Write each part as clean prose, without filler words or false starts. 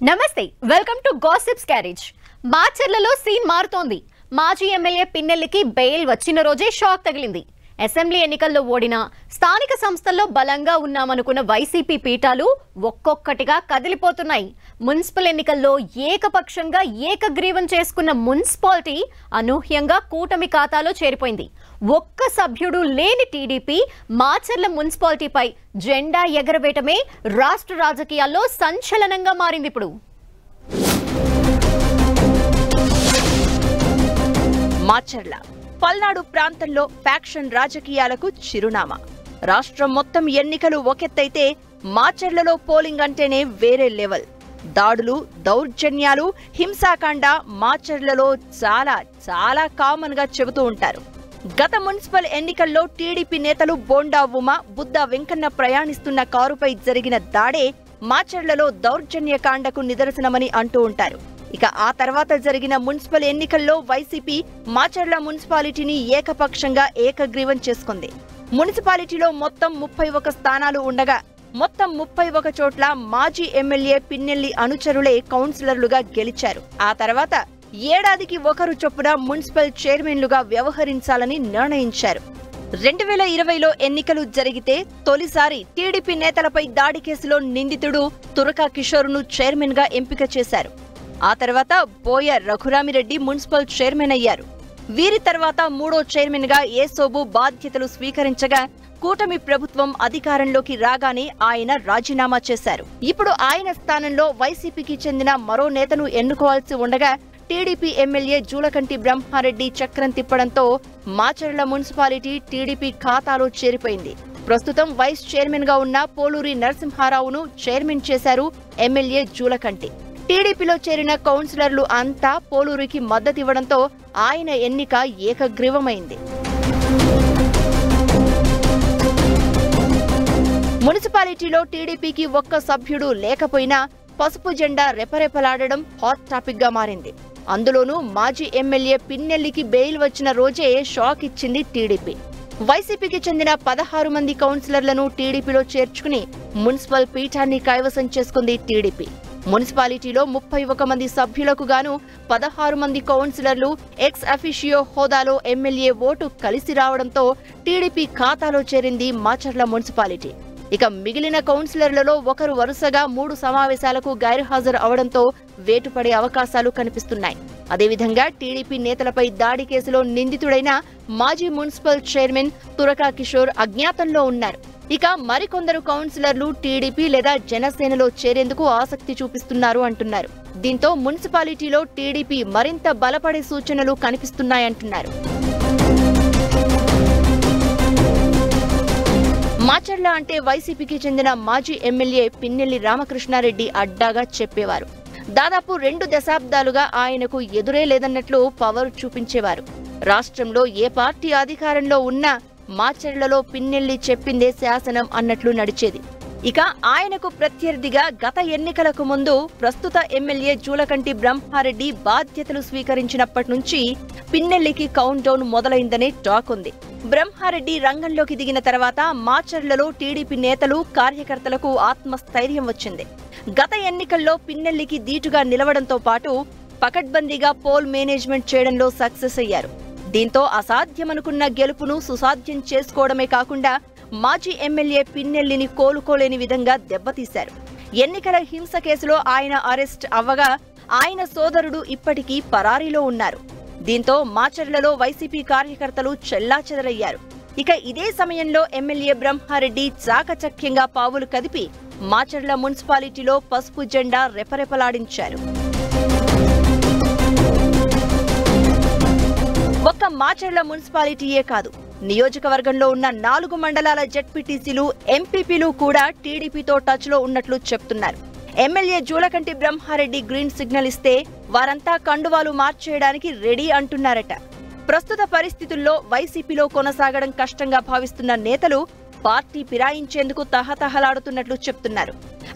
నమస్తే welcome to gossips carriage మాచర్లలో scene మారుతోంది. మాజీ ఎమ్మెల్యే పిన్నెల్లికి బెయిల్ వచ్చిన రోజే షాక్ తగిలింది. అసెంబ్లీ ఎన్నికల్లో ఓడిన స్థానిక సంస్థల్లో బలంగా ఉన్నామనుకున్న వైసీపీ పీఠాలు ఒక్కొక్కటిగా కదిలిపోతున్నాయి. మున్సిపల్ ఎన్నికల్లో ఏకపక్షంగా ఏకగ్రీవం చేసుకున్న మున్సిపాలిటీ అనూహ్యంగా కూటమి ఖాతాలో చేరిపోయింది. ఒక్క సభ్యుడు లేని టీడీపీ మాచర్ల మున్సిపాలిటీపై జెండా ఎగరవేయటమే రాష్ట్ర రాజకీయాల్లో సంచలనంగా మారింది. ఇప్పుడు మాచర్ల పల్నాడు ప్రాంతంలో ఫ్యాక్షన్ రాజకీయాలకు చిరునామా. రాష్ట్రం మొత్తం ఎన్నికలు ఒకెత్తైతే మాచర్లలో పోలింగ్ అంటేనే వేరే లెవెల్. దాడులు, దౌర్జన్యాలు, హింసాకాండ మాచర్లలో చాలా కామన్ గా చెబుతూ ఉంటారు. గత మున్సిపల్ ఎన్నికల్లో టీడీపీ నేతలు బోండా ఉమ, బుద్ధ వెంకన్న ప్రయాణిస్తున్న కారుపై జరిగిన దాడే మాచర్లలో దౌర్జన్యకాండకు నిదర్శనమని అంటూ ఉంటారు. ఇక ఆ తర్వాత జరిగిన మున్సిపల్ ఎన్నికల్లో వైసీపీ మాచర్ల మున్సిపాలిటీని ఏకపక్షంగా ఏకగ్రీవం చేసుకుంది. మున్సిపాలిటీలో మొత్తం 31 స్థానాలు ఉండగా మొత్తం 31 చోట్ల మాజీ ఎమ్మెల్యే పిన్నెల్లి అనుచరులే కౌన్సిలర్లుగా గెలిచారు. ఆ తర్వాత ఏడాదికి ఒకరు చొప్పున మున్సిపల్ చైర్మన్లుగా వ్యవహరించాలని నిర్ణయించారు. 2020లో ఎన్నికలు జరిగితే తొలిసారి టీడీపీ నేతలపై దాడి కేసులో నిందితుడు తురకా కిషోర్ను చైర్మన్ గా ఎంపిక చేశారు. ఆ తర్వాత బోయ రఘురామిరెడ్డి మున్సిపల్ చైర్మన్ అయ్యారు. వీరి తర్వాత మూడో చైర్మన్ గా ఏసోబు బాధ్యతలు స్వీకరించగా కూటమి ప్రభుత్వం అధికారంలోకి రాగానే ఆయన రాజీనామా చేశారు. ఇప్పుడు ఆయన స్థానంలో వైసీపీకి చెందిన మరో నేతను ఎన్నుకోవాల్సి ఉండగా టీడీపీ ఎమ్మెల్యే జూలకంటి బ్రహ్మారెడ్డి చక్రం తిప్పడంతో మాచర్ల మున్సిపాలిటీ టీడీపీ ఖాతాలో చేరిపోయింది. ప్రస్తుతం వైస్ చైర్మన్ గా ఉన్న పోలూరి నరసింహారావును చైర్మన్ చేశారు ఎమ్మెల్యే జూలకంటి. టీడీపీలో చేరిన కౌన్సిలర్లు అంతా పోలూరికి మద్దతివ్వడంతో ఆయన ఎన్నిక ఏకగ్రీవమైంది. మున్సిపాలిటీలో టీడీపీకి ఒక్క సభ్యుడు లేకపోయినా పసుపు జెండా రెపరెపలాడడం హాట్ టాపిక్ గా మారింది. అందులోనూ మాజీ ఎమ్మెల్యే పిన్నెల్లికి బెయిల్ వచ్చిన రోజే షాక్ ఇచ్చింది టీడీపీ. వైసీపీకి చెందిన 16 మంది కౌన్సిలర్లను టీడీపీలో చేర్చుకుని మున్సిపల్ పీఠాన్ని కైవసం చేసుకుంది టీడీపీ. మున్సిపాలిటీలో 31 మంది సభ్యులకు గాను 16 మంది కౌన్సిలర్లు ఎక్స్ అఫిషియో హోదాలో ఎమ్మెల్యే ఓటు కలిసి రావడంతో టీడీపీ ఖాతాలో చేరింది మాచర్ల మున్సిపాలిటీ. ఇక మిగిలిన కౌన్సిలర్లలో ఒకరు వరుసగా 3 సమావేశాలకు గైర్హాజరు అవడంతో వేటుపడే అవకాశాలు కనిపిస్తున్నాయి. అదేవిధంగా టీడీపీ నేతలపై దాడి కేసులో నిందితుడైన మాజీ మున్సిపల్ చైర్మన్ తురకా కిషోర్ అజ్ఞాతంలో ఉన్నారు. ఇక మరికొందరు కౌన్సిలర్లు టీడీపీ లేదా జనసేనలో చేరేందుకు ఆసక్తి చూపిస్తున్నారు అంటున్నారు. దీంతో మున్సిపాలిటీలో టీడీపీ మరింత బలపడే సూచనలు కనిపిస్తున్నాయంటున్నారు. మాచర్ల అంటే వైసీపీకి చెందిన మాజీ ఎమ్మెల్యే పిన్నెల్లి రామకృష్ణారెడ్డి అడ్డాగా చెప్పేవారు. దాదాపు 2 దశాబ్దాలుగా ఆయనకు ఎదురే లేదన్నట్లు పవర్ చూపించేవారు. రాష్ట్రంలో ఏ పార్టీ అధికారంలో ఉన్నా మాచర్లలో పిన్నెల్లి చెప్పిందే శాసనం అన్నట్లు నడిచేది. ఇక ఆయనకు ప్రత్యర్థిగా గత ఎన్నికలకు ముందు ప్రస్తుత ఎమ్మెల్యే జూలకంటి బ్రహ్మారెడ్డి బాధ్యతలు స్వీకరించినప్పటి నుంచి పిన్నెల్లికి కౌంట్ డౌన్ మొదలైందనే టాక్ ఉంది. బ్రహ్మారెడ్డి రంగంలోకి దిగిన తర్వాత మాచర్లలో టీడీపీ నేతలు, కార్యకర్తలకు ఆత్మస్థైర్యం వచ్చింది. గత ఎన్నికల్లో పిన్నెల్లికి దీటుగా నిలవడంతో పాటు పకడ్బందీగా పోల్ మేనేజ్మెంట్ చేయడంలో సక్సెస్ అయ్యారు. దీంతో అసాధ్యమనుకున్న గెలుపును సుసాధ్యం చేసుకోవడమే కాకుండా మాజీ ఎమ్మెల్యే పిన్నెల్లిని కోలుకోలేని విధంగా దెబ్బతీశారు. ఎన్నికల హింస కేసులో ఆయన అరెస్ట్ అవ్వగా ఆయన సోదరుడు ఇప్పటికీ పరారీలో ఉన్నారు. దీంతో మాచర్లలో వైసీపీ కార్యకర్తలు చెల్లాచెదరయ్యారు. ఇక ఇదే సమయంలో ఎమ్మెల్యే బ్రహ్మారెడ్డి చాకచక్యంగా పావులు కదిపి మాచర్ల మున్సిపాలిటీలో పసుపు జెండా రెపరెపలాడించారు. ఒక్క మాచర్ల మున్సిపాలిటీయే కాదు, నియోజకవర్గంలో ఉన్న 4 మండలాల జెడ్పీటీసీలు, ఎంపీపీలు కూడా టీడీపీతో టచ్ లో ఉన్నట్లు చెప్తున్నారు. MLA Julakanti Brahmareddy green signal ఇస్తే వారంతా కండువాలు మార్చేయడానికి రెడీ అంటున్నారట. ప్రస్తుత పరిస్థితుల్లో వైసీపీలో కొనసాగడం కష్టంగా భావిస్తున్న నేతలు పార్టీ ఫిరాయించేందుకు తహతహలాడుతున్నట్లు చెప్తున్నారు.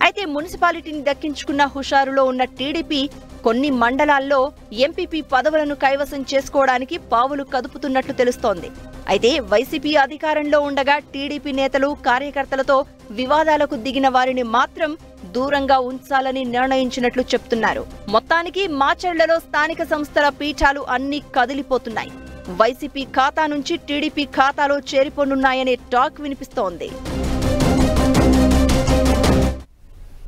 అయితే మున్సిపాలిటీని దక్కించుకున్న హుషారులో ఉన్న టీడీపీ కొన్ని మండలాల్లో ఎంపీపీ పదవులను కైవసం చేసుకోవడానికి పావులు కదుపుతున్నట్లు తెలుస్తోంది. అయితే వైసీపీ అధికారంలో ఉండగా టీడీపీ నేతలు, కార్యకర్తలతో వివాదాలకు దిగిన వారిని మాత్రం దూరంగా ఉంచాలని నిర్ణయించినట్లు చెప్తున్నారు. మొత్తానికి మాచర్లలో స్థానిక సంస్థల పీఠాలు అన్నీ కదిలిపోతున్నాయి. వైసీపీ ఖాతా నుంచి టీడీపీ ఖాతాలో చేరిపోనున్నాయనే టాక్ వినిపిస్తోంది.